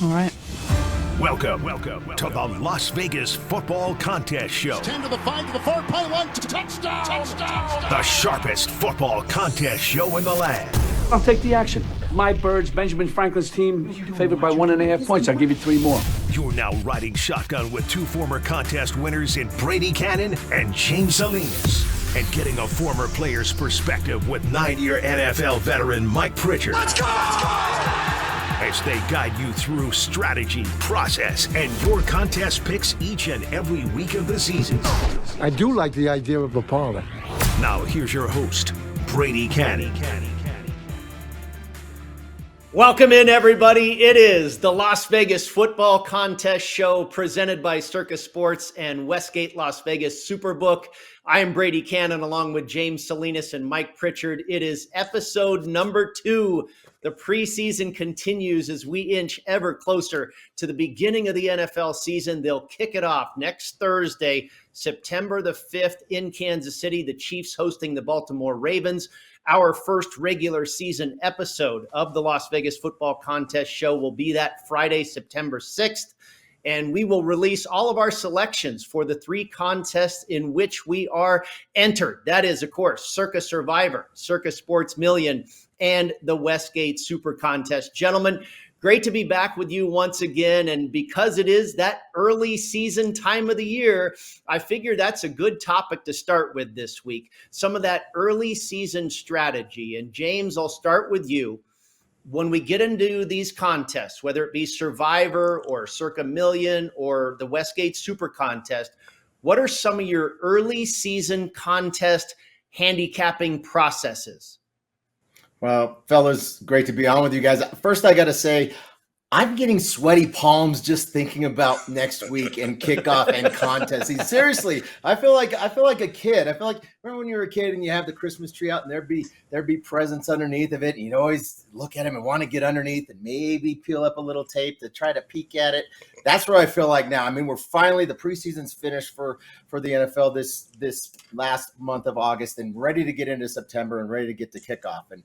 All right. Welcome to the Las Vegas Football Contest Show. 10 to the 5 to the 4, play one, touchdown! The sharpest football contest show in the land. I'll take the action. My Birds, Benjamin Franklin's team, favored by 1.5 points. I'll give you 3 more. You're now riding shotgun with 2 former contest winners in Brady Cannon and James Salinas. And getting a former player's perspective with 9-year NFL veteran Mike Pritchard. Let's go! As they guide you through strategy, process, and your contest picks each and every week of the season. I do like the idea of a parlay. Now here's your host, Brady Cannon. Welcome in, everybody. It is the Las Vegas Football Contest Show presented by Circa Sports and Westgate Las Vegas Superbook. I am Brady Cannon along with James Salinas and Mike Pritchard. It is episode number 2. The preseason continues as we inch ever closer to the beginning of the NFL season. They'll kick it off next Thursday, September the 5th in Kansas City. The Chiefs hosting the Baltimore Ravens. Our first regular season episode of the Las Vegas Football Contest Show will be that Friday, September 6th. And we will release all of our selections for the 3 contests in which we are entered. That is, of course, Circa Survivor, Circa Sports Million, and the Westgate SuperContest. Gentlemen, great to be back with you once again. And because it is that early season time of the year, I figure that's a good topic to start with this week. Some of that early season strategy. And James, I'll start with you. When we get into these contests, whether it be Survivor or Circa Million or the Westgate SuperContest, what are some of your early season contest handicapping processes? Well, fellas, great to be on with you guys. First, I got to say, I'm getting sweaty palms just thinking about next week and kickoff and contest. Seriously, I feel like a kid. I feel like remember when you were a kid and you have the Christmas tree out and there'd be presents underneath of it, and you'd always look at them and want to get underneath and maybe peel up a little tape to try to peek at it. That's where I feel like now. I mean, we're finally, the preseason's finished for the NFL this last month of August and ready to get into September and ready to get to kickoff. And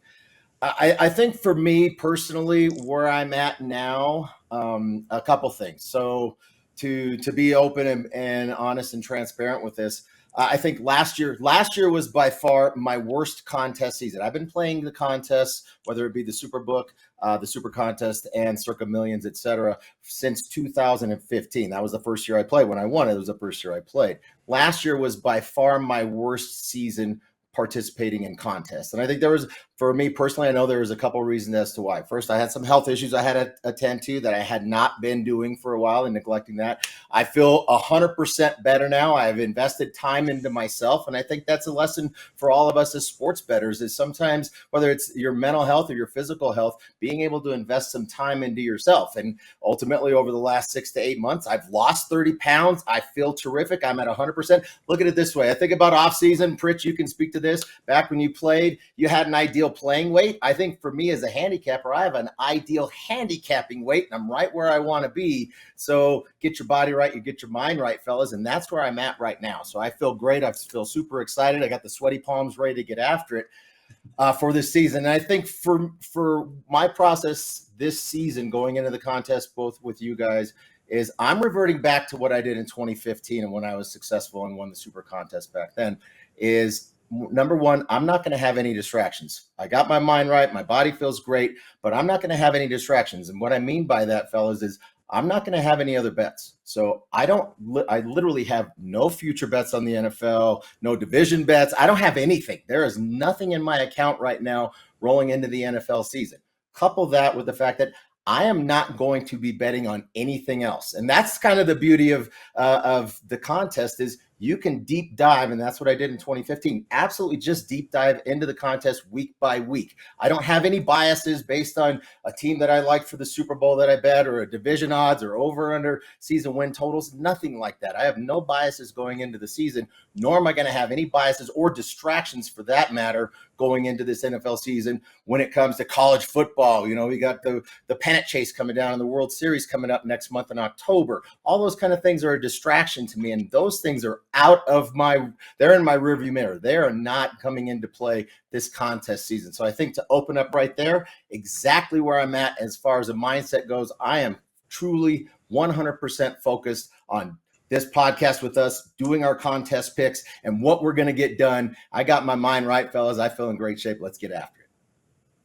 I think for me personally, where I'm at now, a couple things. So to be open and honest and transparent with this, I think last year was by far my worst contest season. I've been playing the contests, whether it be the Superbook, the SuperContest, and Circa Millions, etc., since 2015. That was the first year I played. When I won, it was the first year I played. Last year was by far my worst season participating in contests. And I think for me personally, I know there was a couple of reasons as to why. First, I had some health issues I had to attend to that I had not been doing for a while and neglecting that. I feel 100% better now. I've invested time into myself. And I think that's a lesson for all of us as sports bettors is sometimes, whether it's your mental health or your physical health, being able to invest some time into yourself. And ultimately, over the last 6 to 8 months, I've lost 30 pounds. I feel terrific. I'm at 100%. Look at it this way. I think about off season. Pritch, you can speak to this. Back when you played, you had an ideal playing weight. I think for me as a handicapper, I have an ideal handicapping weight, and I'm right where I want to be. So get your body right, you get your mind right, fellas, and that's where I'm at right now. So I feel great. I feel super excited. I got the sweaty palms ready to get after it for this season. And I think for my process this season, going into the contest, both with you guys, is I'm reverting back to what I did in 2015 and when I was successful and won the SuperContest back then. Is number one, I'm not going to have any distractions. I got my mind right. My body feels great, but I'm not going to have any distractions. And what I mean by that, fellas, is I'm not going to have any other bets. So I literally have no future bets on the NFL, no division bets. I don't have anything. There is nothing in my account right now rolling into the NFL season. Couple that with the fact that I am not going to be betting on anything else. And that's kind of the beauty of the contest is you can deep dive, and that's what I did in 2015. Absolutely just deep dive into the contest week by week. I don't have any biases based on a team that I like for the Super Bowl that I bet or a division odds or over under season win totals, nothing like that. I have no biases going into the season, nor am I going to have any biases or distractions for that matter going into this NFL season when it comes to college football. You know, we got the pennant chase coming down and the World Series coming up next month in October. All those kind of things are a distraction to me, and those things are they're in my rearview mirror. They are not coming into play this contest season. So I think to open up right there, exactly where I'm at as far as a mindset goes, I am truly 100% focused on this podcast with us, doing our contest picks, and what we're going to get done. I got my mind right, fellas. I feel in great shape. Let's get after it.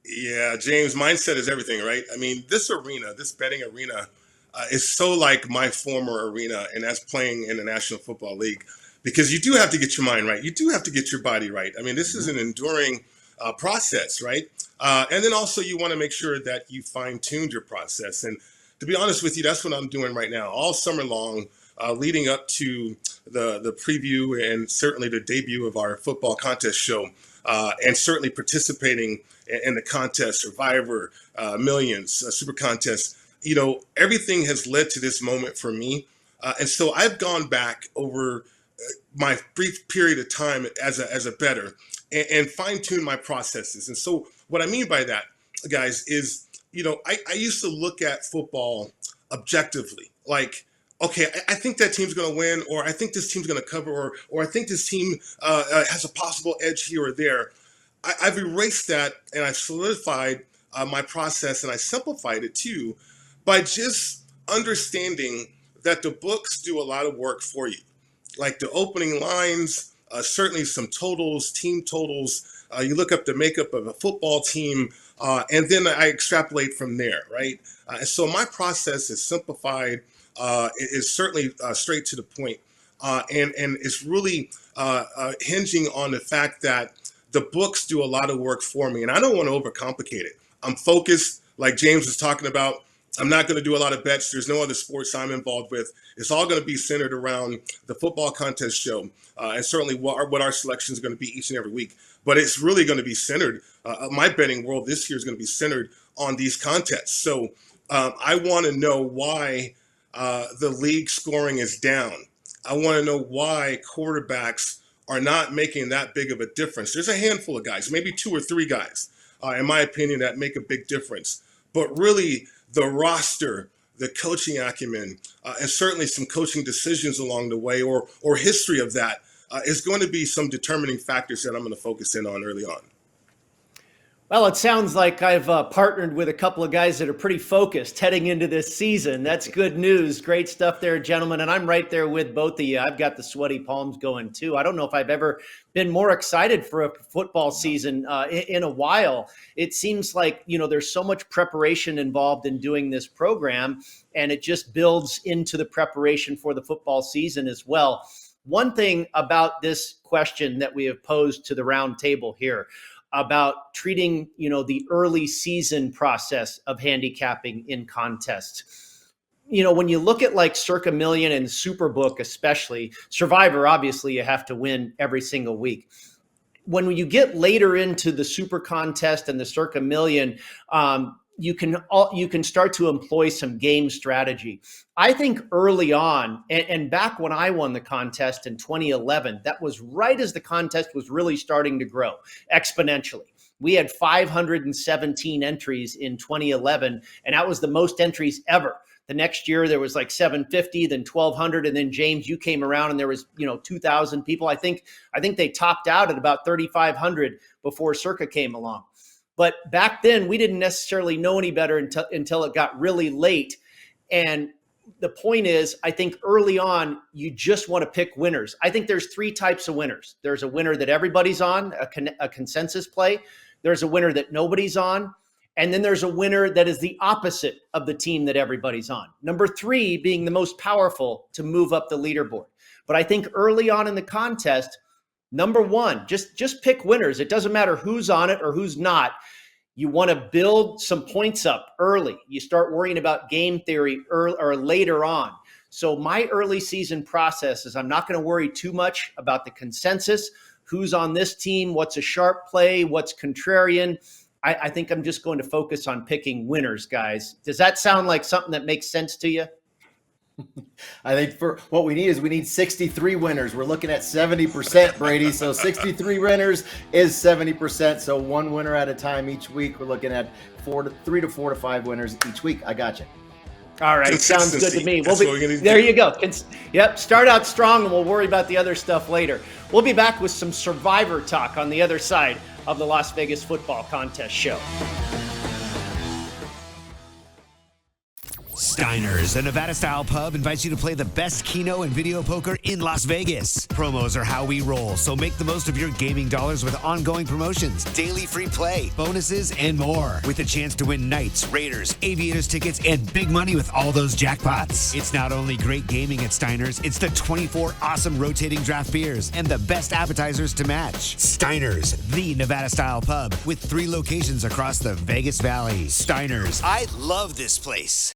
Yeah, James, mindset is everything, right? I mean, this betting arena is so like my former arena, and that's playing in the National Football League, because you do have to get your mind right. You do have to get your body right. I mean, this is an enduring process, right? And then also you want to make sure that you fine-tuned your process. And to be honest with you, that's what I'm doing right now, all summer long, leading up to the preview and certainly the debut of our football contest show, and certainly participating in the contest, Survivor, Millions, SuperContest. Everything has led to this moment for me. And so I've gone back over my brief period of time as a bettor and fine-tune my processes. And so what I mean by that, guys, is, I used to look at football objectively, like, okay, I think that team's going to win, or I think this team's going to cover, or I think this team has a possible edge here or there. I've erased that, and I've solidified my process, and I simplified it too, by just understanding that the books do a lot of work for you. Like the opening lines, certainly some totals, team totals. You look up the makeup of a football team, and then I extrapolate from there, right? And so my process is simplified. It is certainly straight to the point, and it's really hinging on the fact that the books do a lot of work for me, and I don't want to overcomplicate it. I'm focused, like James was talking about. I'm not going to do a lot of bets. There's no other sports I'm involved with. It's all going to be centered around the football contest show, and certainly what our selection is going to be each and every week. But it's really going to be centered. My betting world this year is going to be centered on these contests. So I want to know why the league scoring is down. I want to know why quarterbacks are not making that big of a difference. There's a handful of guys, maybe 2 or 3 guys, in my opinion, that make a big difference. But really, the roster, the coaching acumen, and certainly some coaching decisions along the way, or history of that, is going to be some determining factors that I'm going to focus in on early on. Well, it sounds like I've partnered with a couple of guys that are pretty focused heading into this season. That's good news. Great stuff there, gentlemen. And I'm right there with both of you. I've got the sweaty palms going too. I don't know if I've ever been more excited for a football season in a while. It seems like, there's so much preparation involved in doing this program, and it just builds into the preparation for the football season as well. One thing about this question that we have posed to the round table here about treating, the early season process of handicapping in contests. When you look at like Circa Million and Superbook, especially Survivor, obviously you have to win every single week. When you get later into the SuperContest and the Circa Million, you can start to employ some game strategy. I think early on, and back when I won the contest in 2011, that was right as the contest was really starting to grow exponentially. We had 517 entries in 2011, and that was the most entries ever. The next year there was like 750, then 1,200, and then James, you came around and there was 2,000 people. I think they topped out at about 3,500 before Circa came along. But back then, we didn't necessarily know any better until it got really late. And the point is, I think early on, you just want to pick winners. I think there's 3 types of winners. There's a winner that everybody's on, a consensus play. There's a winner that nobody's on. And then there's a winner that is the opposite of the team that everybody's on. Number 3 being the most powerful to move up the leaderboard. But I think early on in the contest, number 1, just pick winners. It doesn't matter who's on it or who's not. You want to build some points up early. You start worrying about game theory early or later on. So my early season process is I'm not going to worry too much about the consensus, who's on this team, what's a sharp play, what's contrarian. I think I'm just going to focus on picking winners, guys. Does that sound like something that makes sense to you? I think for what we need 63 winners. We're looking at 70%, Brady. So 63 winners is 70%. So 1 winner at a time each week. We're looking at 3 to 4 to 5 winners each week. I got you. All right, sounds good to me. There you go. Yep, start out strong and we'll worry about the other stuff later. We'll be back with some Survivor talk on the other side of the Las Vegas Football Contest show. Steiner's, a Nevada-style pub, invites you to play the best keno and video poker in Las Vegas. Promos are how we roll, so make the most of your gaming dollars with ongoing promotions, daily free play, bonuses, and more. With a chance to win Knights, Raiders, Aviators tickets, and big money with all those jackpots. It's not only great gaming at Steiner's, it's the 24 awesome rotating draft beers and the best appetizers to match. Steiner's, the Nevada-style pub, with 3 locations across the Vegas Valley. Steiner's, I love this place.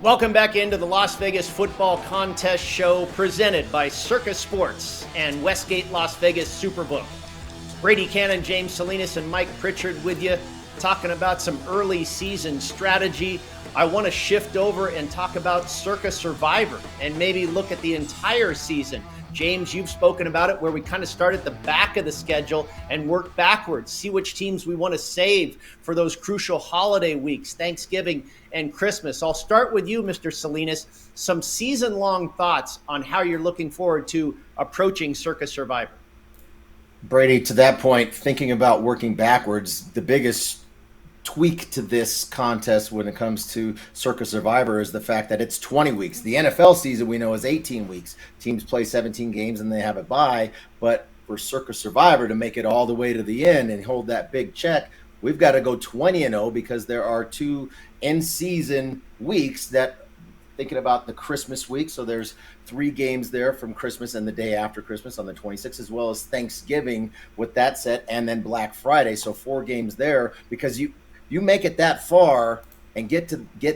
Welcome back into the Las Vegas Football Contest Show presented by Circa Sports and Westgate Las Vegas SuperBook. Brady Cannon, James Salinas, and Mike Pritchard with you, talking about some early season strategy. I want to shift over and talk about Circa Survivor and maybe look at the entire season. James, you've spoken about it, where we kind of start at the back of the schedule and work backwards, see which teams we want to save for those crucial holiday weeks, Thanksgiving and Christmas. I'll start with you, Mr. Salinas. Some season-long thoughts on how you're looking forward to approaching Circa Survivor. Brady, to that point, thinking about working backwards, the biggest tweak to this contest when it comes to Circa Survivor is the fact that it's 20 weeks. The NFL season we know is 18 weeks. Teams play 17 games and they have a bye. But for Circa Survivor to make it all the way to the end and hold that big check, we've got to go 20-0 because there are 2 in-season weeks that, thinking about the Christmas week, so there's 3 games there from Christmas and the day after Christmas on the 26th, as well as Thanksgiving with that set, and then Black Friday. So 4 games there, because you make it that far and get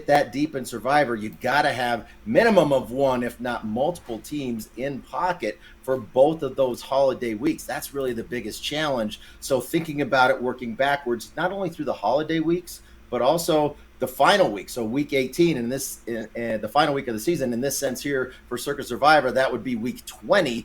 that deep in Survivor, you got to have minimum of 1, if not multiple teams in pocket for both of those holiday weeks. That's really the biggest challenge. So thinking about it, working backwards, not only through the holiday weeks, but also the final week. So week 18 in this, the final week of the season, in this sense here for Circa Survivor, that would be week 20.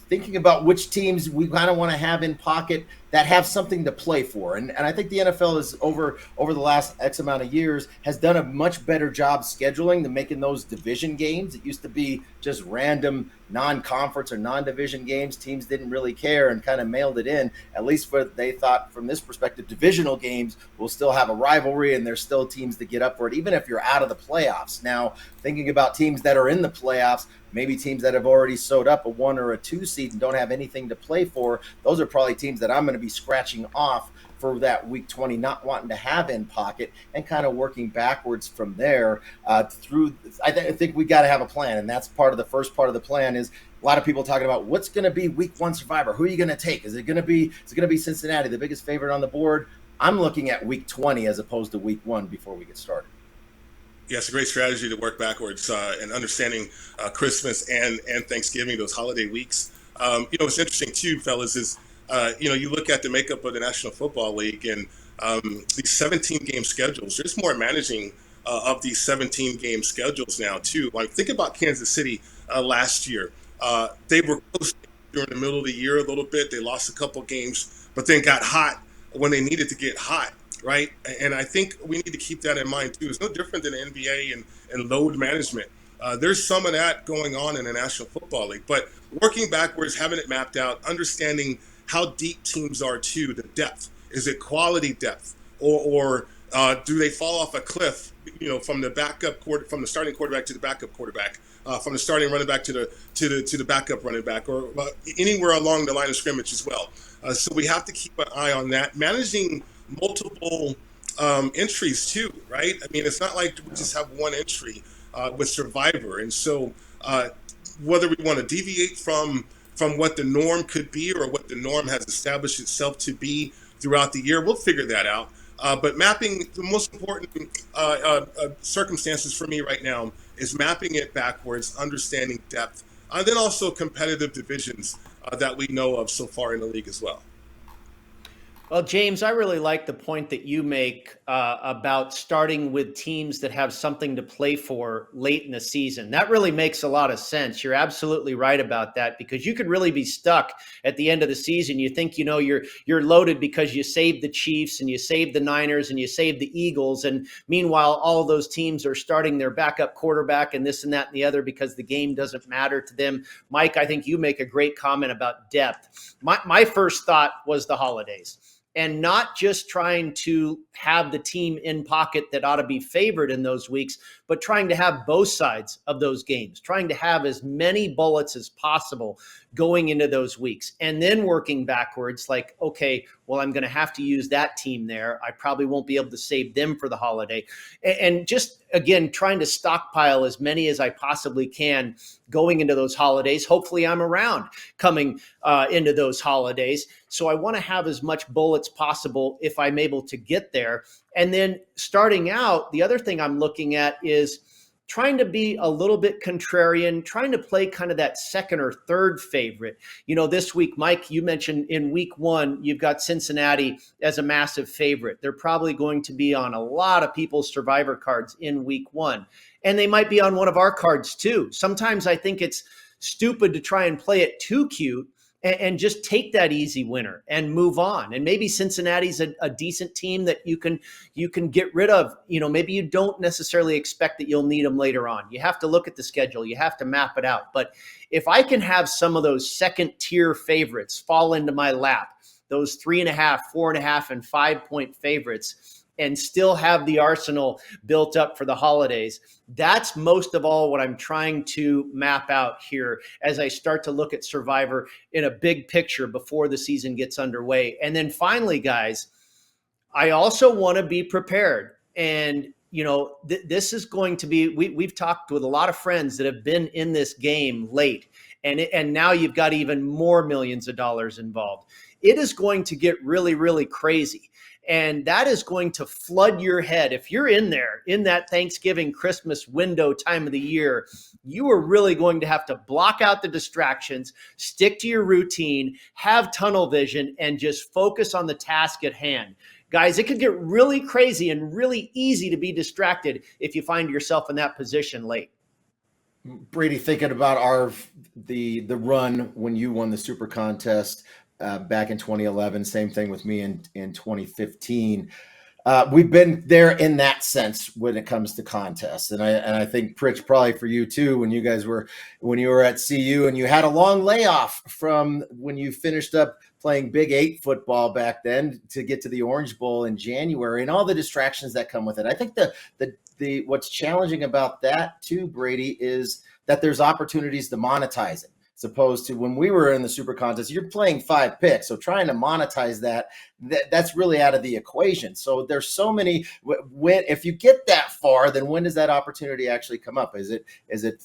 Thinking about which teams we kind of want to have in pocket that have something to play for. And I think the NFL is over the last X amount of years has done a much better job scheduling than making those division games. It used to be just random non-conference or non-division games. Teams didn't really care and kind of mailed it in. At least they thought from this perspective, divisional games will still have a rivalry and there's still teams to get up for it, even if you're out of the playoffs. Now, thinking about teams that are in the playoffs, maybe teams that have already sewed up a 1 or a 2 seed and don't have anything to play for, those are probably teams that I'm going to be scratching off for that week 20, not wanting to have in pocket, and kind of working backwards from there through. I think we got to have a plan, and that's part of the first part of the plan is a lot of people talking about what's going to be week 1 Survivor. Who are you going to take? Is it going to be Cincinnati, the biggest favorite on the board? I'm looking at week 20 as opposed to week 1 before we get started. Yeah, it's a great strategy to work backwards and understanding Christmas and Thanksgiving, those holiday weeks. What's interesting too, fellas, is you look at the makeup of the National Football League and these 17-game schedules. There's more managing of these 17-game schedules now too. Like, think about Kansas City last year. They were close during the middle of the year a little bit. They lost a couple games, but then got hot when they needed to get hot, right? And I think we need to keep that in mind too. It's no different than the NBA and load management. There's some of that going on in the National Football League, but working backwards, having it mapped out, understanding how deep teams are too, the depth. Is it quality depth, or do they fall off a cliff? From the starting quarterback to the backup quarterback, from the starting running back to the backup running back, or anywhere along the line of scrimmage as well. So we have to keep an eye on that. Managing multiple entries too, right? I mean, it's not like we just have one entry with Survivor, and so whether we want to deviate from what the norm could be or what the norm has established itself to be throughout the year, we'll figure that out. But mapping, the most important circumstances for me right now is mapping it backwards, understanding depth, and then also competitive divisions that we know of so far in the league as well. Well, James, I really like the point that you make about starting with teams that have something to play for late in the season. That really makes a lot of sense. You're absolutely right about that, because you could really be stuck at the end of the season. You think, you're loaded because you saved the Chiefs and you saved the Niners and you saved the Eagles. And meanwhile, all of those teams are starting their backup quarterback and this and that and the other because the game doesn't matter to them. Mike, I think you make a great comment about depth. My first thought was the holidays. and not just trying to have the team in pocket that ought to be favored in those weeks, but trying to have both sides of those games, trying to have as many bullets as possible going into those weeks, and then working backwards like, okay, well, I'm going to have to use that team there. I probably won't be able to save them for the holiday. And just, again, trying to stockpile as many as I possibly can going into those holidays. Hopefully I'm around coming into those holidays. So I want to have as much bullets possible if I'm able to get there. And then starting out, the other thing I'm looking at is trying to be a little bit contrarian, trying to play kind of that second or third favorite. You know, this week, Mike, you mentioned in week 1, you've got Cincinnati as a massive favorite. They're probably going to be on a lot of people's survivor cards in week 1. And they might be on one of our cards too. Sometimes I think it's stupid to try and play it too cute and just take that easy winner and move on. And maybe Cincinnati's a decent team that you can get rid of. You know, maybe you don't necessarily expect that you'll need them later on. You have to look at the schedule. You have to map it out. But if I can have some of those second tier favorites fall into my lap, those 3.5, 4.5, and 5-point favorites, and still have the arsenal built up for the holidays, that's most of all what I'm trying to map out here as I start to look at Survivor in a big picture before the season gets underway. And then finally, guys, I also want to be prepared. And, you know, this is going to be, we've talked with a lot of friends that have been in this game late, and now you've got even more millions of dollars involved. It is going to get really, really crazy. And that is going to flood your head. If you're in there in that Thanksgiving, Christmas window time of the year, you are really going to have to block out the distractions, stick to your routine, have tunnel vision, and just focus on the task at hand. Guys, it could get really crazy and really easy to be distracted if you find yourself in that position late. Brady, thinking about the run when you won the Super Contest back in 2011, same thing with me in 2015. We've been there in that sense when it comes to contests, and I think Pritch, probably for you too, when you were at CU and you had a long layoff from when you finished up playing Big 8 football back then to get to the Orange Bowl in January, and all the distractions that come with it. I think the what's challenging about that too, Brady, is that there's opportunities to monetize it. As opposed to when we were in the Super Contest, you're playing 5 picks. So trying to monetize that's really out of the equation. So there's so many, if you get that far, then when does that opportunity actually come up? Is it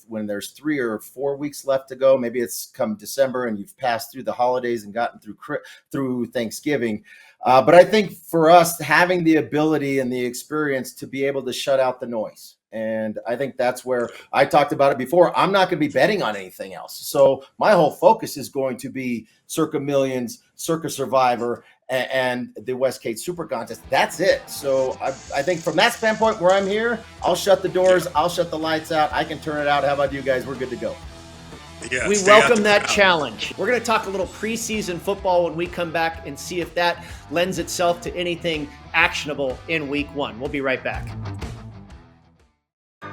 when there's 3 or 4 weeks left to go? Maybe it's come December and you've passed through the holidays and gotten through Thanksgiving. But I think for us, having the ability and the experience to be able to shut out the noise. And I think that's where I talked about it before. I'm not going to be betting on anything else. So my whole focus is going to be Circa Millions, Circa Survivor, and the Westgate SuperContest. That's it. So I think from that standpoint where I'm here, I'll shut the doors. I'll shut the lights out. I can turn it out. How about you guys? We're good to go. Yeah, we welcome that challenge. We're going to talk a little preseason football when we come back and see if that lends itself to anything actionable in week 1. We'll be right back.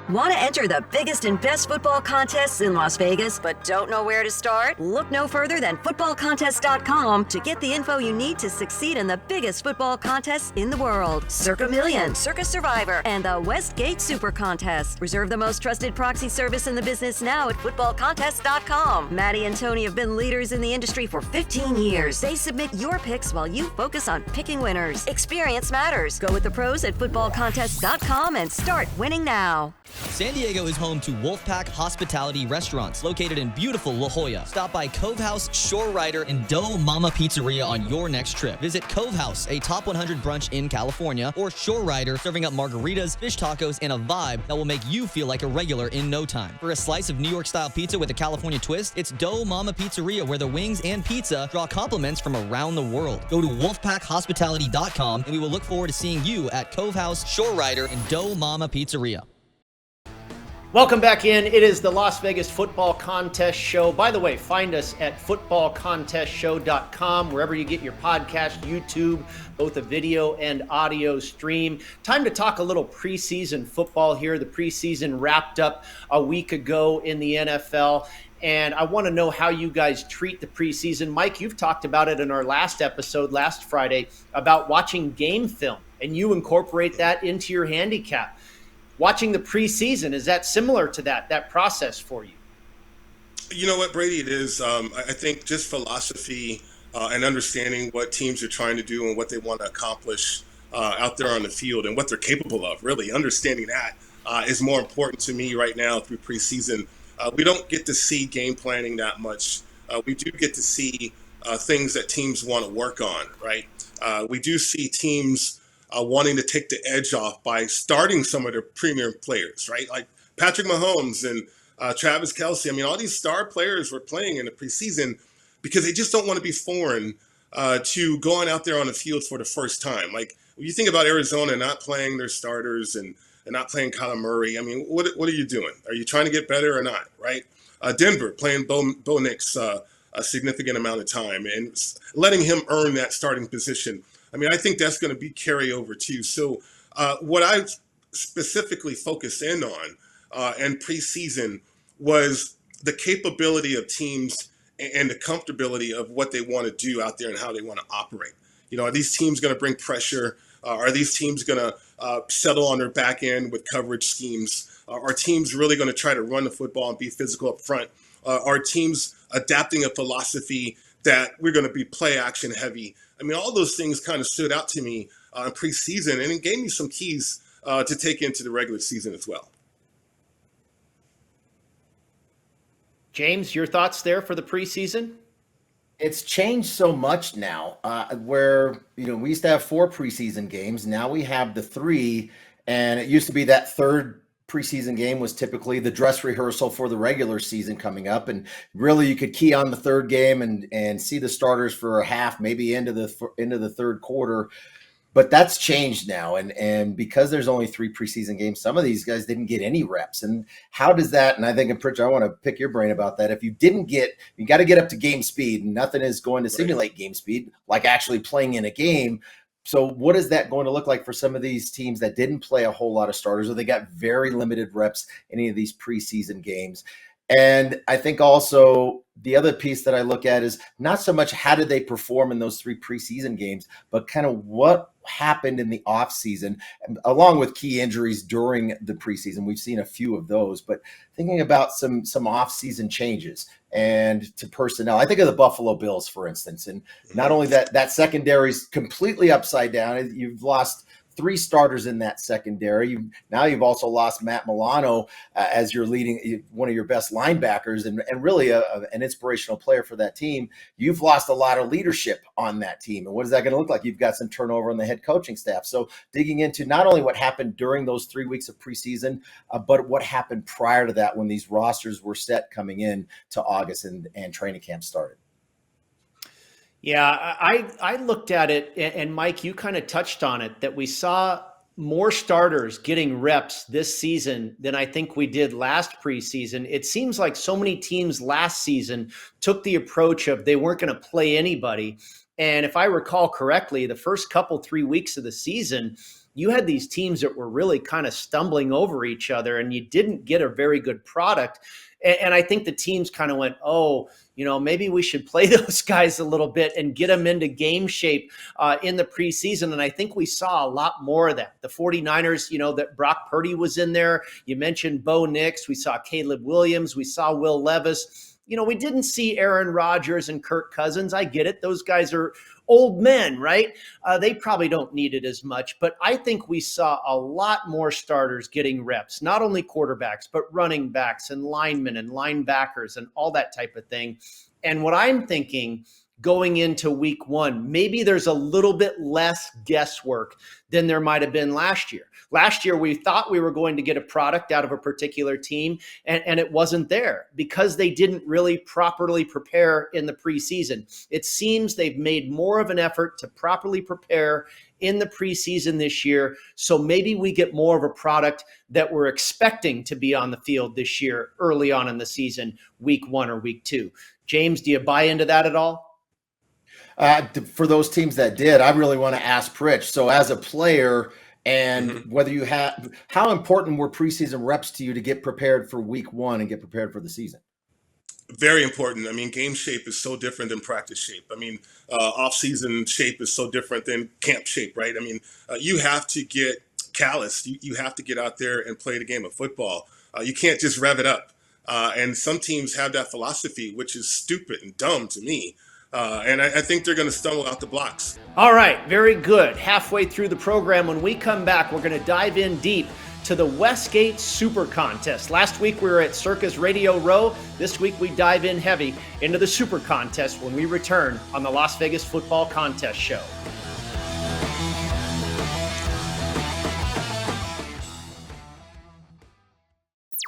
Want to enter the biggest and best football contests in Las Vegas, but don't know where to start? Look no further than footballcontest.com to get the info you need to succeed in the biggest football contests in the world. Circa Millions, Circa Survivor, and the Westgate SuperContest. Reserve the most trusted proxy service in the business now at footballcontest.com. Maddie and Tony have been leaders in the industry for 15 years. They submit your picks while you focus on picking winners. Experience matters. Go with the pros at footballcontest.com and start winning now. San Diego is home to Wolfpack Hospitality Restaurants, located in beautiful La Jolla. Stop by Cove House, Shore Rider, and Dough Mama Pizzeria on your next trip. Visit Cove House, a top 100 brunch in California, or Shore Rider, serving up margaritas, fish tacos, and a vibe that will make you feel like a regular in no time. For a slice of New York-style pizza with a California twist, it's Dough Mama Pizzeria, where the wings and pizza draw compliments from around the world. Go to wolfpackhospitality.com, and we will look forward to seeing you at Cove House, Shore Rider, and Dough Mama Pizzeria. Welcome back in. It is the Las Vegas Football Contest Show. By the way, find us at footballcontestshow.com, wherever you get your podcast, YouTube, both a video and audio stream. Time to talk a little preseason football here. The preseason wrapped up a week ago in the NFL, and I want to know how you guys treat the preseason. Mike, you've talked about it in our last episode last Friday about watching game film, and you incorporate that into your handicap. Watching the preseason, is that similar to that process for you? You know what, Brady, it is. I think just philosophy and understanding what teams are trying to do and what they want to accomplish out there on the field and what they're capable of, really understanding that is more important to me right now through preseason. We don't get to see game planning that much. We do get to see things that teams want to work on, right? We do see teams wanting to take the edge off by starting some of their premier players, right? Like Patrick Mahomes and Travis Kelce. I mean, all these star players were playing in the preseason because they just don't want to be foreign to going out there on the field for the first time. Like when you think about Arizona not playing their starters and not playing Kyler Murray, I mean, what are you doing? Are you trying to get better or not, right? Denver playing Bo Nix a significant amount of time and letting him earn that starting position. I mean, I think that's going to be carryover too. So what I specifically focused in on in preseason was the capability of teams and the comfortability of what they want to do out there and how they want to operate. You know, are these teams going to bring pressure? Are these teams going to settle on their back end with coverage schemes? Are teams really going to try to run the football and be physical up front? Are teams adapting a philosophy that we're going to be play action heavy? I mean, all those things kind of stood out to me in preseason, and it gave me some keys to take into the regular season as well. James, your thoughts there for the preseason? It's changed so much now where, we used to have 4 preseason games. Now we have the 3, and it used to be that third preseason game was typically the dress rehearsal for the regular season coming up. And really you could key on the third game and see the starters for a half, maybe into the third quarter. But that's changed now. And because there's only 3 preseason games, some of these guys didn't get any reps. And how does that, and I think, in Pritchard, I want to pick your brain about that. If you didn't get, you got to get up to game speed, and nothing is going to simulate game speed like actually playing in a game. So what is that going to look like for some of these teams that didn't play a whole lot of starters, or they got very limited reps in any of these preseason games? And I think also the other piece that I look at is not so much how did they perform in those 3 preseason games, but kind of what happened in the offseason, along with key injuries during the preseason. We've seen a few of those, but thinking about some offseason changes and to personnel. I think of the Buffalo Bills, for instance, and not only that secondary is completely upside down. You've lost 3 starters in that secondary. Now you've also lost Matt Milano as your leading, one of your best linebackers, and really an inspirational player for that team. You've lost a lot of leadership on that team. And what is that going to look like? You've got some turnover on the head coaching staff. So digging into not only what happened during those 3 weeks of preseason, but what happened prior to that when these rosters were set coming in to August and training camp started. Yeah, I looked at it, and Mike, you kind of touched on it, that we saw more starters getting reps this season than I think we did last preseason. It seems like so many teams last season took the approach of they weren't going to play anybody. And if I recall correctly, the first 3 weeks of the season, you had these teams that were really kind of stumbling over each other, and you didn't get a very good product. And I think the teams kind of went, maybe we should play those guys a little bit and get them into game shape in the preseason. And I think we saw a lot more of that. The 49ers, that Brock Purdy was in there. You mentioned Bo Nix. We saw Caleb Williams. We saw Will Levis. We didn't see Aaron Rodgers and Kirk Cousins. I get it. Those guys are old men, right? They probably don't need it as much, but I think we saw a lot more starters getting reps, not only quarterbacks, but running backs and linemen and linebackers and all that type of thing. And what I'm thinking going into week one. Maybe there's a little bit less guesswork than there might have been last year. Last year, we thought we were going to get a product out of a particular team, and it wasn't there because they didn't really properly prepare in the preseason. It seems they've made more of an effort to properly prepare in the preseason this year. So maybe we get more of a product that we're expecting to be on the field this year, early on in the season, week one or week two. James, do you buy into that at all? For those teams that did, I really want to ask Pritch. So as a player, and whether you have, how important were preseason reps to you to get prepared for week one and get prepared for the season? Very important. I mean, game shape is so different than practice shape. I mean, off-season shape is so different than camp shape, right? I mean, you have to get calloused. You have to get out there and play the game of football. You can't just rev it up. And some teams have that philosophy, which is stupid and dumb to me. And I think they're going to stumble out the blocks. All right, very good. Halfway through the program, when we come back, we're going to dive in deep to the Westgate SuperContest. Last week we were at Circa's Radio Row. This week we dive in heavy into the SuperContest when we return on the Las Vegas Football Contest Show.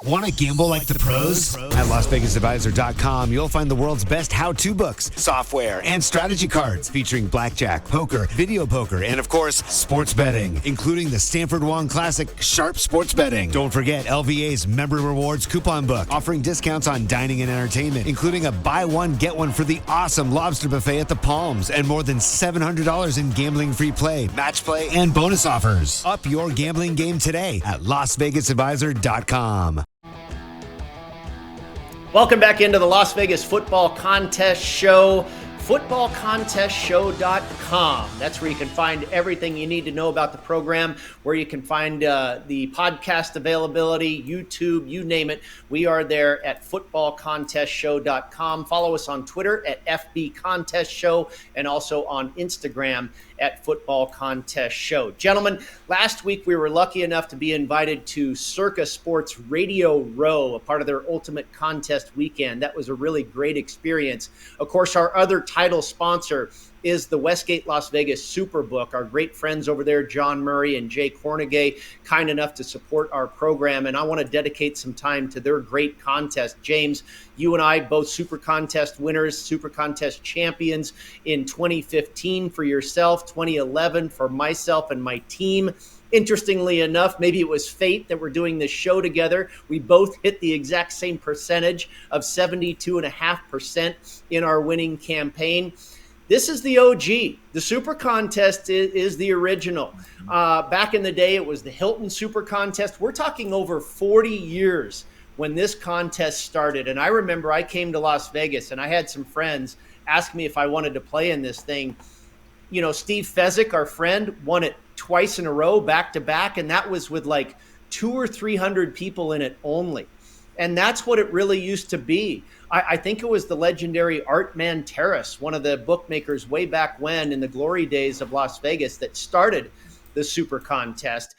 Want to gamble like the pros? At LasVegasAdvisor.com, you'll find the world's best how-to books, software, and strategy cards featuring blackjack, poker, video poker, and of course, sports betting, including the Stanford Wong Classic Sharp Sports Betting. Don't forget LVA's Member Rewards coupon book, offering discounts on dining and entertainment, including a buy one, get one for the awesome lobster buffet at the Palms, and more than $700 in gambling-free play, match play, and bonus offers. Up your gambling game today at LasVegasAdvisor.com. Welcome back into the Las Vegas Football Contest Show. FootballContestShow.com. That's where you can find everything you need to know about the program, where you can find the podcast availability, YouTube, you name it. We are there at FootballContestShow.com. Follow us on Twitter at FBContestShow and also on Instagram at Football Contest Show. Gentlemen, last week we were lucky enough to be invited to Circa Sports Radio Row, a part of their Ultimate Contest weekend. That was a really great experience. Of course, our other title sponsor is the Westgate Las Vegas Superbook. Our great friends over there, John Murray and Jay Cornegay, kind enough to support our program, and I want to dedicate some time to their great contest. James, you and I, both SuperContest winners, SuperContest champions in 2015 for yourself, 2011 for myself and my team. Interestingly enough, maybe it was fate that we're doing this show together. We both hit the exact same percentage of 72.5% in our winning campaign. This is the OG. The SuperContest is the original. Back in the day, it was the Hilton SuperContest. We're talking over 40 years when this contest started. And I remember I came to Las Vegas and I had some friends ask me if I wanted to play in this thing. You know, Steve Fezzik, our friend, won it twice in a row, back to back. And that was with like 200 or 300 people in it only. And that's what it really used to be. I think it was the legendary Art Manteris, one of the bookmakers way back when in the glory days of Las Vegas, that started the SuperContest.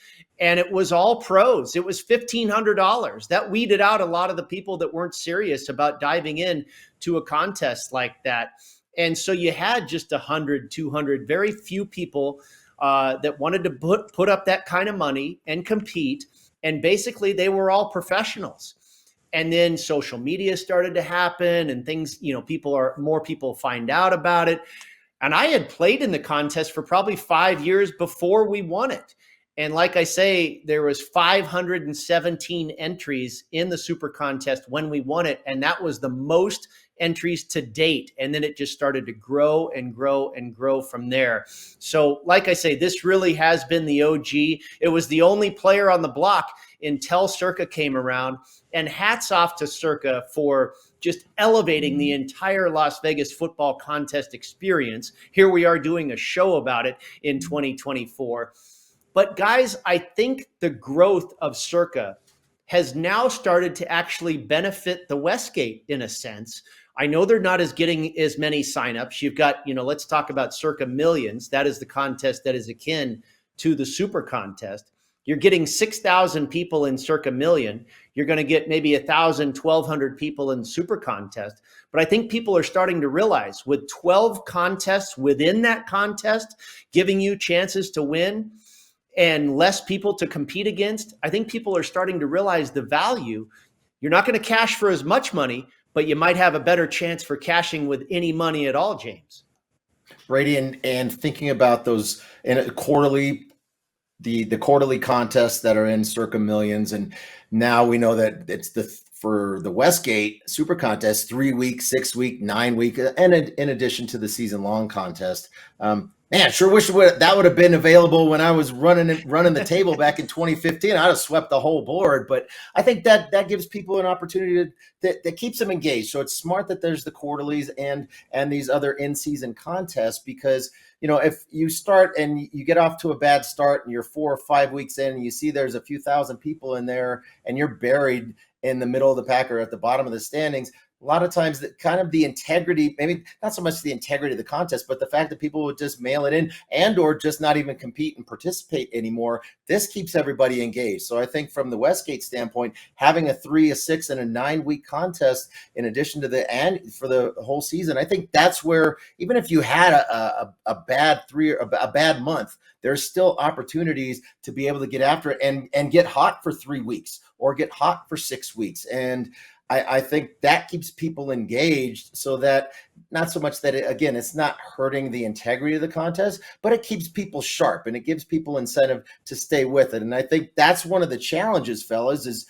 And it was all pros. It was $1,500. That weeded out a lot of the people that weren't serious about diving in to a contest like that. And so you had just 100, 200, very few people that wanted to put up that kind of money and compete. And basically they were all professionals. And then social media started to happen and things, you know, more people find out about it. And I had played in the contest for probably 5 years before we won it. And like I say, there was 517 entries in the SuperContest when we won it. And that was the most entries to date. And then it just started to grow and grow and grow from there. So like I say, this really has been the OG. It was the only player on the block until Circa came around. And hats off to Circa for just elevating the entire Las Vegas Football Contest experience. Here we are doing a show about it in 2024. But guys, I think the growth of Circa has now started to actually benefit the Westgate in a sense. I know they're not getting as many signups. You've got, let's talk about Circa Millions. That is the contest that is akin to the SuperContest. You're getting 6,000 people in Circa Million. You're going to get maybe 1,000, 1,200 people in SuperContest. But I think people are starting to realize with 12 contests within that contest, giving you chances to win and less people to compete against, I think people are starting to realize the value. You're not going to cash for as much money, but you might have a better chance for cashing with any money at all, James. Brady, and thinking about those in quarterly, the quarterly contests that are in Circa Millions, and now we know that it's for the Westgate SuperContest, 3 week, 6 week, 9 week, and in addition to the season long contest. Man, sure wish that would have been available when I was running the table back in 2015. I'd have swept the whole board, but I think that gives people an opportunity that keeps them engaged. So it's smart that there's the quarterlies and these other in-season contests, because if you start and you get off to a bad start and you're 4 or 5 weeks in and you see there's a few thousand people in there and you're buried in the middle of the pack or at the bottom of the standings, a lot of times that kind of the integrity, maybe not so much the integrity of the contest, but the fact that people would just mail it in and or just not even compete and participate anymore, this keeps everybody engaged. So I think from the Westgate standpoint, having a 3, a 6, and a 9 week contest in addition to for the whole season, I think that's where, even if you had a bad a bad month, there's still opportunities to be able to get after it and get hot for 3 weeks or get hot for 6 weeks. And I think that keeps people engaged, so that not so much that it's not hurting the integrity of the contest, but it keeps people sharp and it gives people incentive to stay with it. And I think that's one of the challenges, fellas, is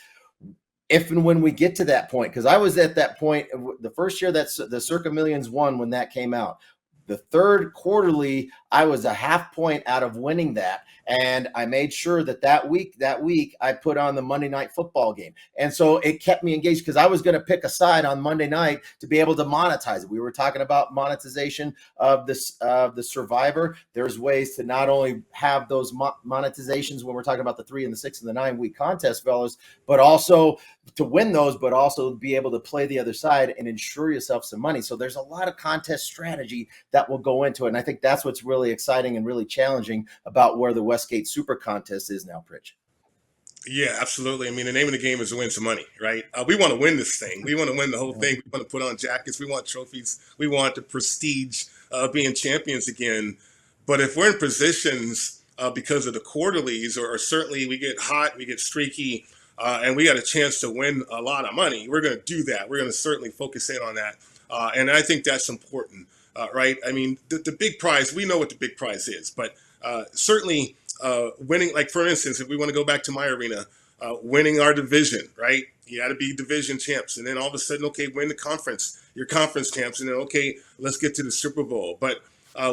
if and when we get to that point, because I was at that point the first year that the Circa Millions won when that came out. The third quarterly, I was a half point out of winning that. And I made sure that week I put on the Monday Night Football game. And so it kept me engaged because I was going to pick a side on Monday night to be able to monetize it. We were talking about monetization of the Survivor. There's ways to not only have those monetizations when we're talking about the 3 and the 6 and the 9 week contest, fellas, but also to win those, but also be able to play the other side and ensure yourself some money. So there's a lot of contest strategy that will go into it. And I think that's what's really exciting and really challenging about where the Westgate SuperContest is now, Pritch. Yeah, absolutely. I mean, the name of the game is to win some money, right? We want to win this thing. We want to win the whole thing. We want to put on jackets. We want trophies. We want the prestige of being champions again. But if we're in positions because of the quarterlies, or certainly we get hot, we get streaky, and we got a chance to win a lot of money, we're going to do that. We're going to certainly focus in on that. And I think that's important, right? I mean, the big prize, we know what the big prize is, but certainly winning, like for instance, if we want to go back to my arena, winning our division, right? You got to be division champs. And then all of a sudden, okay, win the conference, your conference champs. And then, okay, let's get to the Super Bowl. But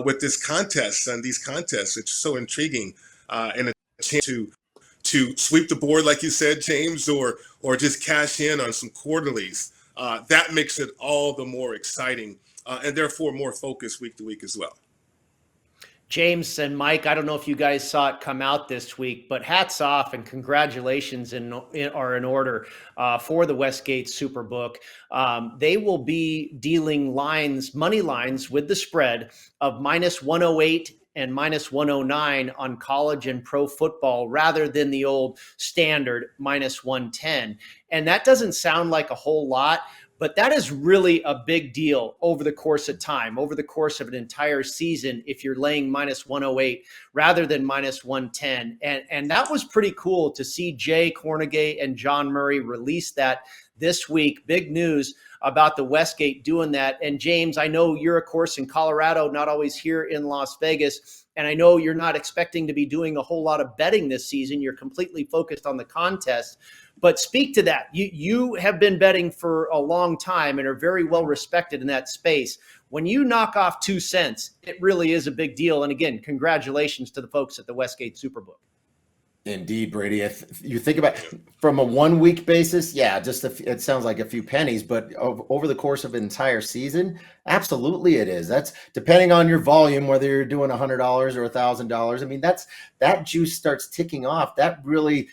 with this contest and these contests, it's so intriguing and a chance to sweep the board, like you said, James, or just cash in on some quarterlies. That makes it all the more exciting and therefore more focused week to week as well. James and Mike, I don't know if you guys saw it come out this week, but hats off and congratulations are in order for the Westgate Superbook. They will be dealing money lines with the spread of -108 and -109 on college and pro football rather than the old standard -110. And that doesn't sound like a whole lot, but that is really a big deal over the course of time, over the course of an entire season, if you're laying -108 rather than -110. And that was pretty cool to see Jay Cornegay and John Murray release that this week. Big news about the Westgate doing that. And James, I know you're, of course, in Colorado, not always here in Las Vegas. And I know you're not expecting to be doing a whole lot of betting this season. You're completely focused on the contest. But speak to that. You have been betting for a long time and are very well respected in that space. When you knock off 2 cents, it really is a big deal. And again, congratulations to the folks at the Westgate Superbook. Indeed, Brady. If you think about from a 1 week basis, yeah, it sounds like a few pennies, but over the course of an entire season, absolutely it is. That's depending on your volume, whether you're doing $100 or $1,000. I mean, that juice starts ticking off. That really,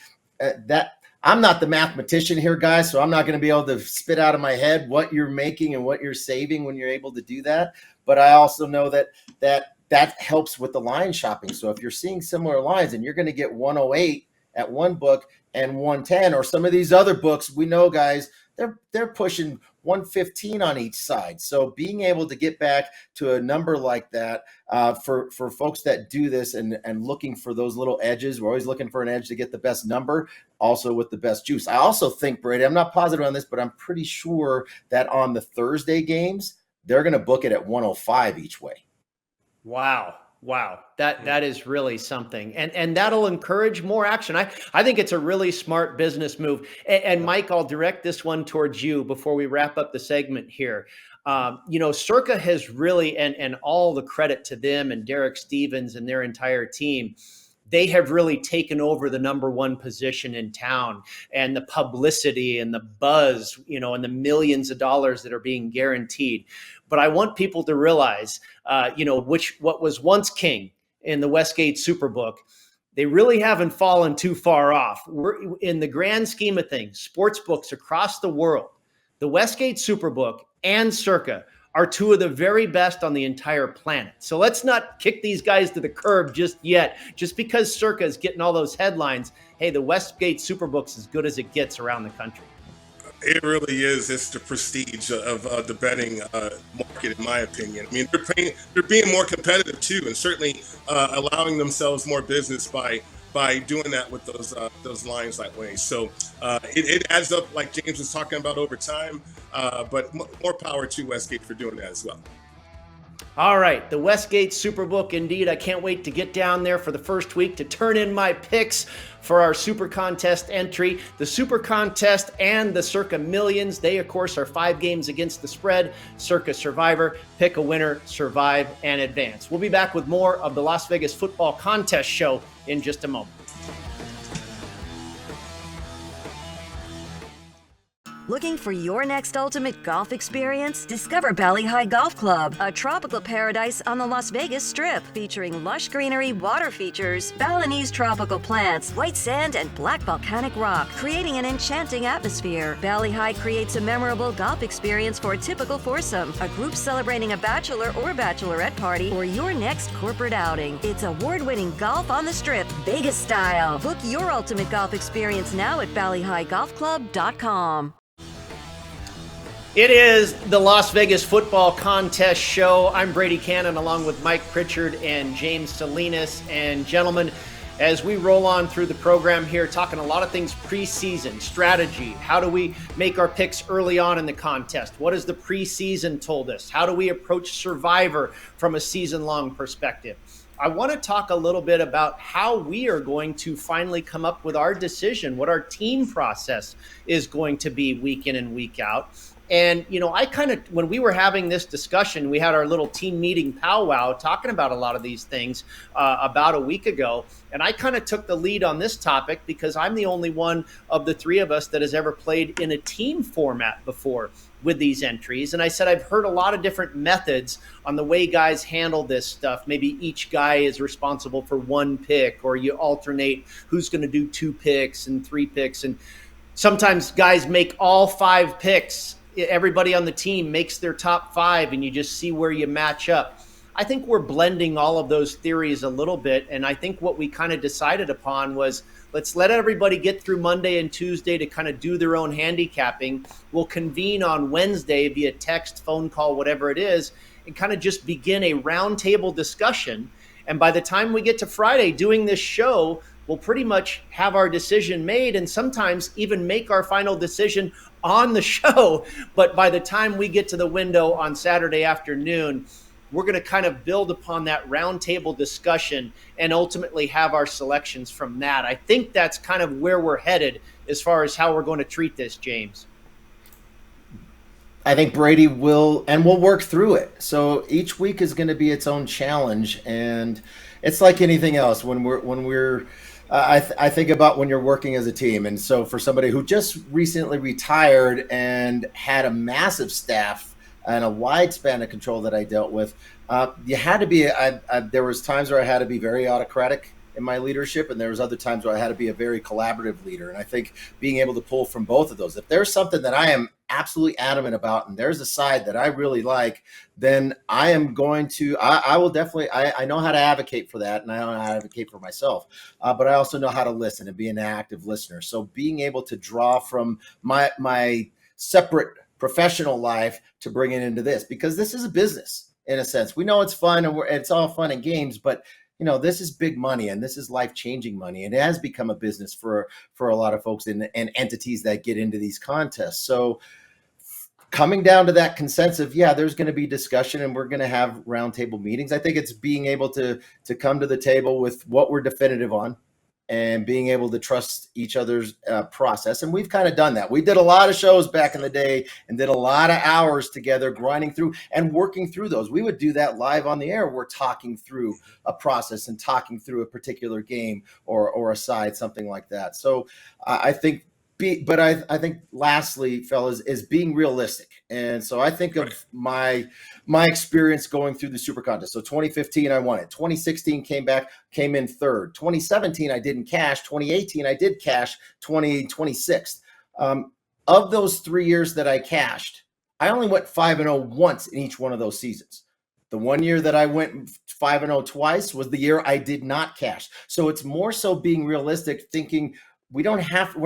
I'm not the mathematician here, guys, so I'm not going to be able to spit out of my head what you're making and what you're saving when you're able to do that. But I also know that helps with the line shopping. So if you're seeing similar lines and you're going to get 108 at one book and 110, or some of these other books, we know, guys, they're pushing 115 on each side. So being able to get back to a number like that for folks that do this and looking for those little edges, we're always looking for an edge to get the best number, also with the best juice. I also think, Brady, I'm not positive on this, but I'm pretty sure that on the Thursday games, they're going to book it at 105 each way. Wow. That is really something. And that'll encourage more action. I think it's a really smart business move. And Mike, I'll direct this one towards you before we wrap up the segment here. Circa has really, and all the credit to them and Derek Stevens and their entire team, they have really taken over the number one position in town, and the publicity and the buzz, and the millions of dollars that are being guaranteed. But I want people to realize, what was once king in the Westgate Superbook, they really haven't fallen too far off. We're in the grand scheme of things, sports books across the world, the Westgate Superbook and Circa are two of the very best on the entire planet. So let's not kick these guys to the curb just yet. Just because Circa is getting all those headlines, hey, the Westgate Superbook's as good as it gets around the country. It really is. It's the prestige of the betting market, in my opinion. I mean, they're being more competitive too, and certainly allowing themselves more business by doing that with those lines that way. So it adds up, like James was talking about, over time. But more power to Westgate for doing that as well. All right, the Westgate Superbook, indeed. I can't wait to get down there for the first week to turn in my picks for our Super Contest entry. The Super Contest and the Circa Millions, they, of course, are 5 games against the spread. Circa Survivor, pick a winner, survive, and advance. We'll be back with more of the Las Vegas Football Contest show in just a moment. Looking for your next ultimate golf experience? Discover Valley High Golf Club, a tropical paradise on the Las Vegas Strip, featuring lush greenery, water features, Balinese tropical plants, white sand, and black volcanic rock, creating an enchanting atmosphere. Valley High creates a memorable golf experience for a typical foursome, a group celebrating a bachelor or bachelorette party, or your next corporate outing. It's award-winning golf on the Strip, Vegas style. Book your ultimate golf experience now at valleyhighgolfclub.com. It is the Las Vegas Football Contest show. I'm Brady Cannon along with Mike Pritchard and James Salinas. And gentlemen, as we roll on through the program here, talking a lot of things preseason, strategy, how do we make our picks early on in the contest? What has the preseason told us? How do we approach Survivor from a season-long perspective? I want to talk a little bit about how we are going to finally come up with our decision, what our team process is going to be week in and week out. And, I when we were having this discussion, we had our little team meeting powwow talking about a lot of these things about a week ago. And I kind of took the lead on this topic because I'm the only one of the three of us that has ever played in a team format before with these entries. And I said, I've heard a lot of different methods on the way guys handle this stuff. Maybe each guy is responsible for one pick, or you alternate who's going to do 2 picks and 3 picks. And sometimes guys make all 5 picks. Everybody on the team makes their top 5 and you just see where you match up. I think we're blending all of those theories a little bit. And I think what we kind of decided upon was, let's let everybody get through Monday and Tuesday to kind of do their own handicapping. We'll convene on Wednesday via text, phone call, whatever it is, and kind of just begin a roundtable discussion. And by the time we get to Friday doing this show, we'll pretty much have our decision made and sometimes even make our final decision on the show. But by the time we get to the window on Saturday afternoon, we're going to kind of build upon that roundtable discussion and ultimately have our selections from that. I think that's kind of where we're headed as far as how we're going to treat this, James. I think Brady will, and we'll work through it. So each week is going to be its own challenge, and it's like anything else. I think about when you're working as a team. And so for somebody who just recently retired and had a massive staff and a wide span of control that I dealt with, you had to be, there was times where I had to be very autocratic in my leadership, and there was other times where I had to be a very collaborative leader. And I think being able to pull from both of those, if there's something that I am absolutely adamant about and there's a side that I really like, then I am going to, I will definitely, I know how to advocate for that, and I know how to advocate for myself, but I also know how to listen and be an active listener. So being able to draw from my separate professional life to bring it into this, because this is a business in a sense. We know it's fun and it's all fun and games, but this is big money and this is life-changing money. And it has become a business for a lot of folks and entities that get into these contests. So coming down to that consensus, there's going to be discussion and we're going to have roundtable meetings. I think it's being able to come to the table with what we're definitive on and being able to trust each other's process. And we've kind of done that. We did a lot of shows back in the day and did a lot of hours together grinding through and working through those. We would do that live on the air. We're talking through a process and talking through a particular game or a side, something like that. So I think I think lastly, fellas, is being realistic. And so I think of my experience going through the SuperContest. So 2015, I won it. 2016 came in third. 2017, I didn't cash. 2018, I did cash. 26th. Of those 3 years that I cashed, I only went 5-0 once in each one of those seasons. The one year that I went 5-0 twice was the year I did not cash. So it's more so being realistic, thinking we're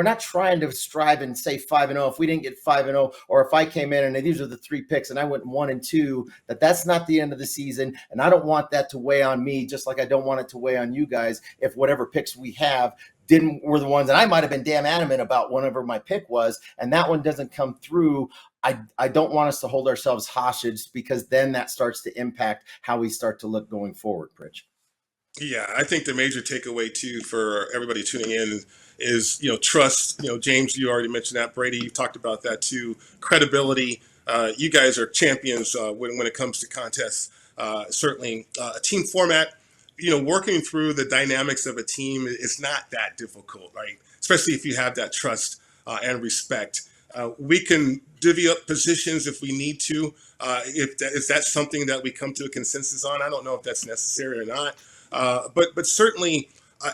not trying to strive and say 5-0. If we didn't get 5-0, or if I came in and these are the 3 picks and I went 1-2, that's not the end of the season. And I don't want that to weigh on me, just like I don't want it to weigh on you guys if whatever picks we have were the ones that I might have been damn adamant about whenever my pick was, and that one doesn't come through. I don't want us to hold ourselves hostage, because then that starts to impact how we start to look going forward, Pritch. Yeah, I think the major takeaway too for everybody tuning in is trust. James, you already mentioned that. Brady, you talked about that too. Credibility. You guys are champions when it comes to contests. Certainly, a team format. Working through the dynamics of a team is not that difficult, right? Especially if you have that trust and respect. We can divvy up positions if we need to. If that's something that we come to a consensus on, I don't know if that's necessary or not. But certainly,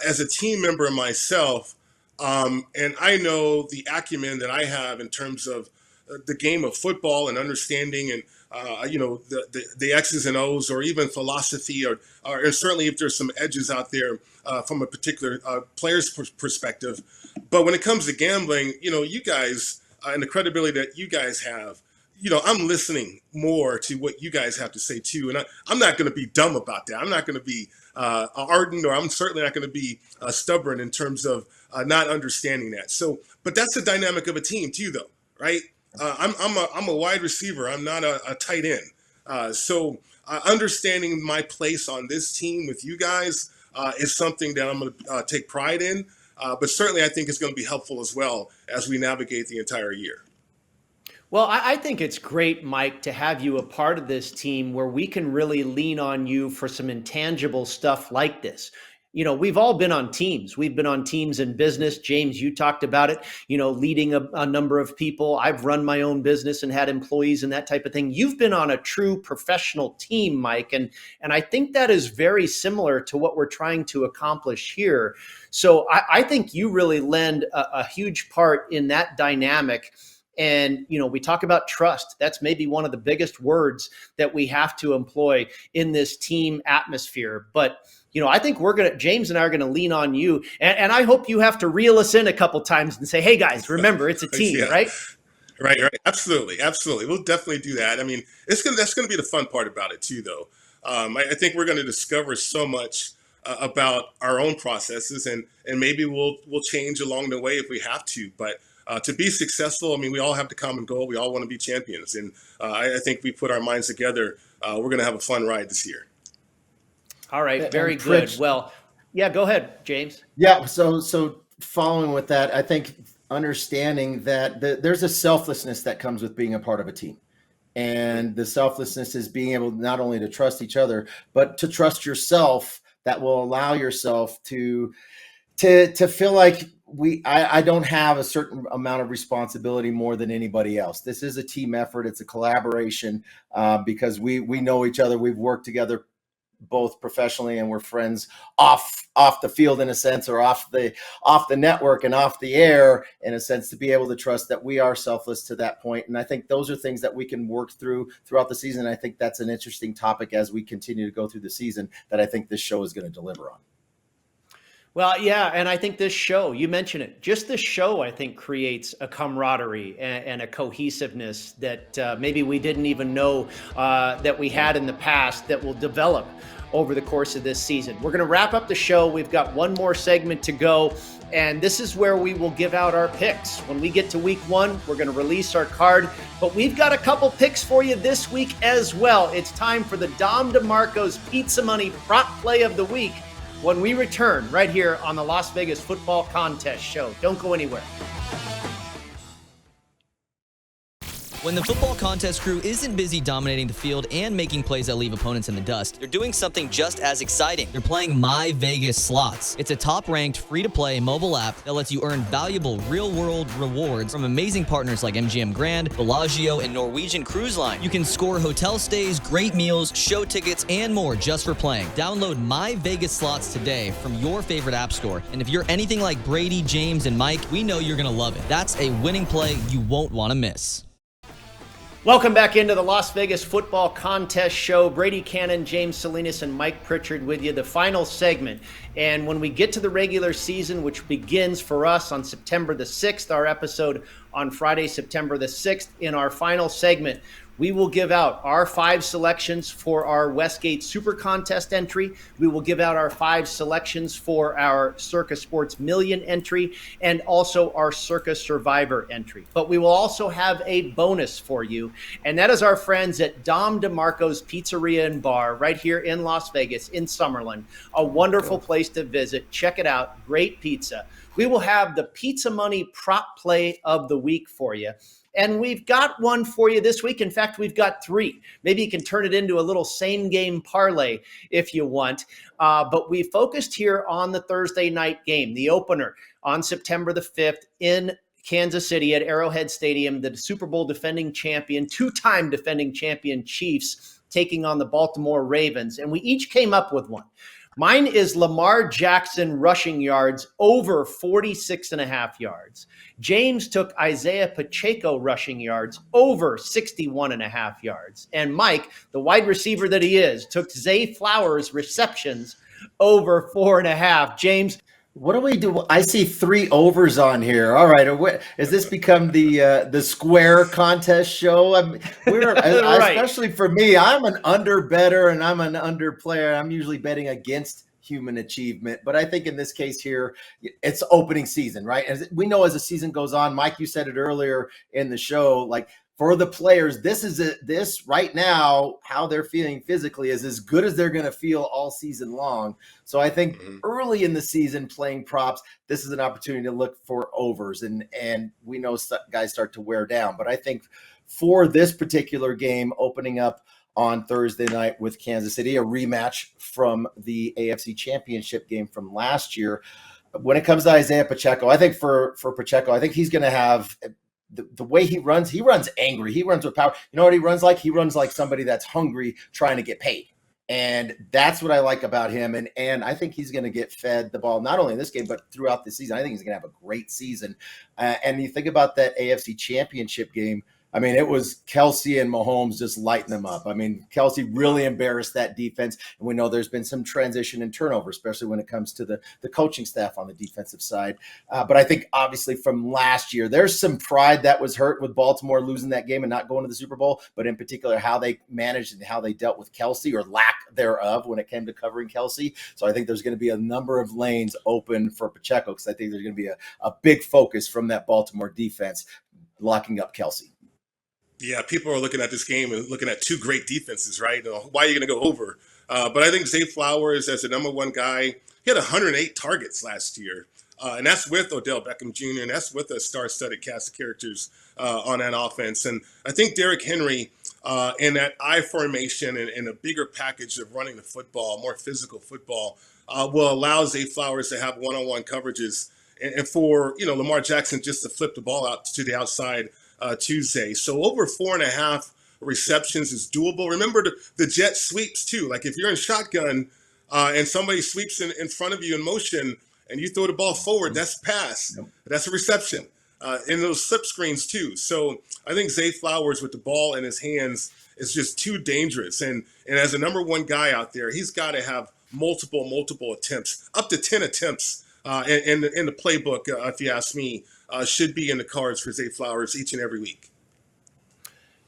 as a team member myself, and I know the acumen that I have in terms of the game of football and understanding and the X's and O's, or even philosophy, or certainly if there's some edges out there from a particular player's perspective. But when it comes to gambling, you guys and the credibility that you guys have, I'm listening more to what you guys have to say too, and I'm not going to be dumb about that. I'm not going to be ardent, or I'm certainly not going to be stubborn in terms of not understanding that. So, but that's the dynamic of a team too, though, right? I'm a wide receiver. I'm not a tight end. So understanding my place on this team with you guys is something that I'm going to take pride in. But certainly, I think it's going to be helpful as well as we navigate the entire year. Well, I think it's great, Mike, to have you a part of this team where we can really lean on you for some intangible stuff like this. We've all been on teams. We've been on teams in business. James, you talked about it, leading a number of people. I've run my own business and had employees and that type of thing. You've been on a true professional team, Mike. And I think that is very similar to what we're trying to accomplish here. So I think you really lend a huge part in that dynamic. And, we talk about trust. That's maybe one of the biggest words that we have to employ in this team atmosphere. But, I think James and I are going to lean on you. And I hope you have to reel us in a couple times and say, hey, guys, remember, it's a team, Yeah. right? Right. Absolutely. We'll definitely do that. I mean, that's going to be the fun part about it too, though. I think we're going to discover so much about our own processes, and maybe we'll change along the way if we have to. But to be successful, I mean, we all have the common goal. We all want to be champions. And I think we put our minds together. We're going to have a fun ride this year. All right. Very good. Well, yeah, go ahead, James. Yeah. So following with that, I think understanding that there's a selflessness that comes with being a part of a team. And the selflessness is being able not only to trust each other, but to trust yourself. That will allow yourself to feel like I don't have a certain amount of responsibility more than anybody else. This is a team effort. It's a collaboration because we know each other. We've worked together both professionally and we're friends off the field in a sense, or off the network and off the air in a sense, to be able to trust that we are selfless to that point. And I think those are things that we can work throughout the season. I think that's an interesting topic as we continue to go through the season that I think this show is going to deliver on. Well, yeah, and I think this show, you mentioned it, just this show, I think, creates a camaraderie and a cohesiveness that maybe we didn't even know that we had in the past, that will develop over the course of this season. We're going to wrap up the show. We've got one more segment to go, and this is where we will give out our picks. When we get to week 1, we're going to release our card, but we've got a couple picks for you this week as well. It's time for the Dom DeMarco's Pizza Money Prop Play of the Week, when we return right here on the Las Vegas Football Contest Show. Don't go anywhere. When the football contest crew isn't busy dominating the field and making plays that leave opponents in the dust, they're doing something just as exciting. They're playing My Vegas Slots. It's a top-ranked, free-to-play mobile app that lets you earn valuable real-world rewards from amazing partners like MGM Grand, Bellagio, and Norwegian Cruise Line. You can score hotel stays, great meals, show tickets, and more just for playing. Download My Vegas Slots today from your favorite app store. And if you're anything like Brady, James, and Mike, we know you're going to love it. That's a winning play you won't want to miss. Welcome back into the Las Vegas Football Contest Show. Brady Cannon, James Salinas, and Mike Pritchard with you, the final segment. And when we get to the regular season, which begins for us on September the 6th, our episode on Friday, September the 6th, in our final segment, we will give out our 5 selections for our Westgate SuperContest entry. We will give out our 5 selections for our Circa Sports Million entry, and also our Circa Survivor entry. But we will also have a bonus for you, and that is our friends at Dom DeMarco's Pizzeria and Bar right here in Las Vegas, in Summerlin. A wonderful place to visit. Check it out. Great pizza. We will have the Pizza Money Prop Play of the Week for you. And we've got one for you this week. In fact, we've got 3. Maybe you can turn it into a little same-game parlay if you want. But we focused here on the Thursday night game, the opener on September the 5th in Kansas City at Arrowhead Stadium, the Super Bowl defending champion, 2-time defending champion Chiefs taking on the Baltimore Ravens. And we each came up with one. Mine is Lamar Jackson rushing yards over 46.5 yards. James took Isaiah Pacheco rushing yards over 61.5 yards. And Mike, the wide receiver that he is, took Zay Flowers receptions over 4.5. James, what do we do? I see 3 overs on here. All right. Has this become the square contest show? Right. Especially for me, I'm an under better and I'm an under player. I'm usually betting against human achievement. But I think in this case here, it's opening season, right? As we know, as the season goes on, Mike, you said it earlier in the show, like, for the players, this right now, how they're feeling physically is as good as they're going to feel all season long. So I think early in the season playing props, this is an opportunity to look for overs, and we know guys start to wear down. But I think for this particular game opening up on Thursday night with Kansas City, a rematch from the AFC Championship game from last year, when it comes to Isaiah Pacheco, I think for Pacheco, I think he's going to have – the way he runs angry. He runs with power. You know what he runs like? He runs like somebody that's hungry trying to get paid. And that's what I like about him. And I think he's going to get fed the ball, not only in this game, but throughout the season. I think he's going to have a great season. And you think about that AFC Championship game, I mean, it was Kelsey and Mahomes just lighting them up. I mean, Kelsey really embarrassed that defense. And we know there's been some transition and turnover, especially when it comes to the coaching staff on the defensive side. But I think obviously from last year, there's some pride that was hurt with Baltimore losing that game and not going to the Super Bowl, but in particular, how they managed and how they dealt with Kelsey, or lack thereof, when it came to covering Kelsey. So I think there's going to be a number of lanes open for Pacheco, because I think there's going to be a big focus from that Baltimore defense locking up Kelsey. Yeah, people are looking at this game and looking at 2 great defenses, right? Why are you going to go over? But I think Zay Flowers, as the number 1 guy, he had 108 targets last year. And that's with Odell Beckham Jr., and that's with a star-studded cast of characters on that offense. And I think Derrick Henry, in that I formation and a bigger package of running the football, more physical football, will allow Zay Flowers to have one-on-one coverages, and for Lamar Jackson just to flip the ball out to the outside Tuesday. So over 4.5 receptions is doable. Remember the jet sweeps too. Like if you're in shotgun and somebody sweeps in front of you in motion and you throw the ball forward, that's a pass. That's a reception. And those slip screens too. So I think Zay Flowers with the ball in his hands is just too dangerous. And as a number one guy out there, he's got to have multiple attempts, up to 10 attempts in the playbook, if you ask me, should be in the cards for Zay Flowers each and every week.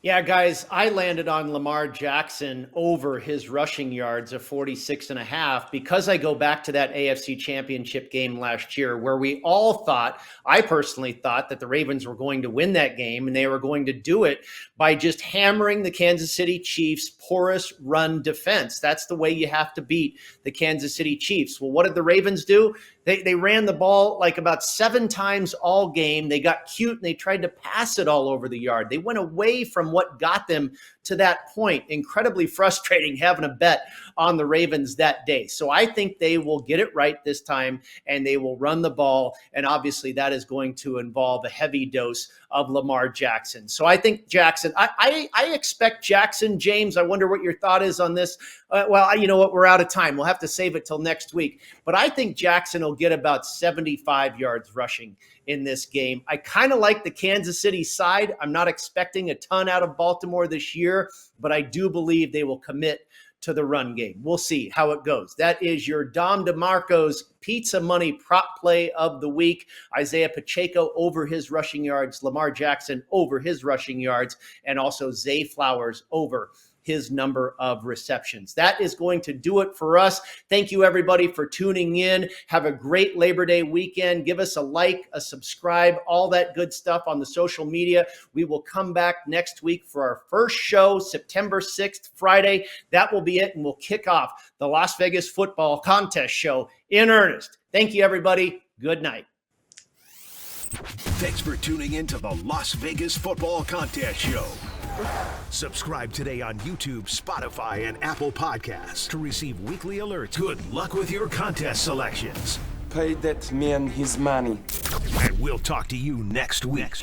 Yeah, guys, I landed on Lamar Jackson over his rushing yards of 46.5 because I go back to that AFC Championship game last year where we all thought, I personally thought, that the Ravens were going to win that game, and they were going to do it by just hammering the Kansas City Chiefs' porous run defense. That's the way you have to beat the Kansas City Chiefs. Well, what did the Ravens do? They ran the ball like about 7 times all game. They got cute and they tried to pass it all over the yard. They went away from what got them to that point. Incredibly frustrating having a bet on the Ravens that day. So I think they will get it right this time and they will run the ball. And obviously that is going to involve a heavy dose of Lamar Jackson. So I think Jackson, I expect Jackson. James, I wonder what your thought is on this. Well, you know what? We're out of time. We'll have to save it till next week. But I think Jackson will get about 75 yards rushing in this game. I kind of like the Kansas City side. I'm not expecting a ton out of Baltimore this year, but I do believe they will commit to the run game. We'll see how it goes. That is your Dom DeMarco's Pizza Money prop play of the week. Isaiah Pacheco over his rushing yards, Lamar Jackson over his rushing yards, and also Zay Flowers over his number of receptions. That is going to do it for us. Thank you, everybody, for tuning in. Have a great Labor Day weekend. Give us a like, a subscribe, all that good stuff on the social media. We will come back next week for our first show, September 6th, Friday. That will be it, and we'll kick off the Las Vegas Football Contest show in earnest. Thank you, everybody. Good night. Thanks for tuning in to the Las Vegas Football Contest Show. Subscribe today on YouTube, Spotify, and Apple Podcasts to receive weekly alerts. Good luck with your contest selections. Pay that man his money. And we'll talk to you next week.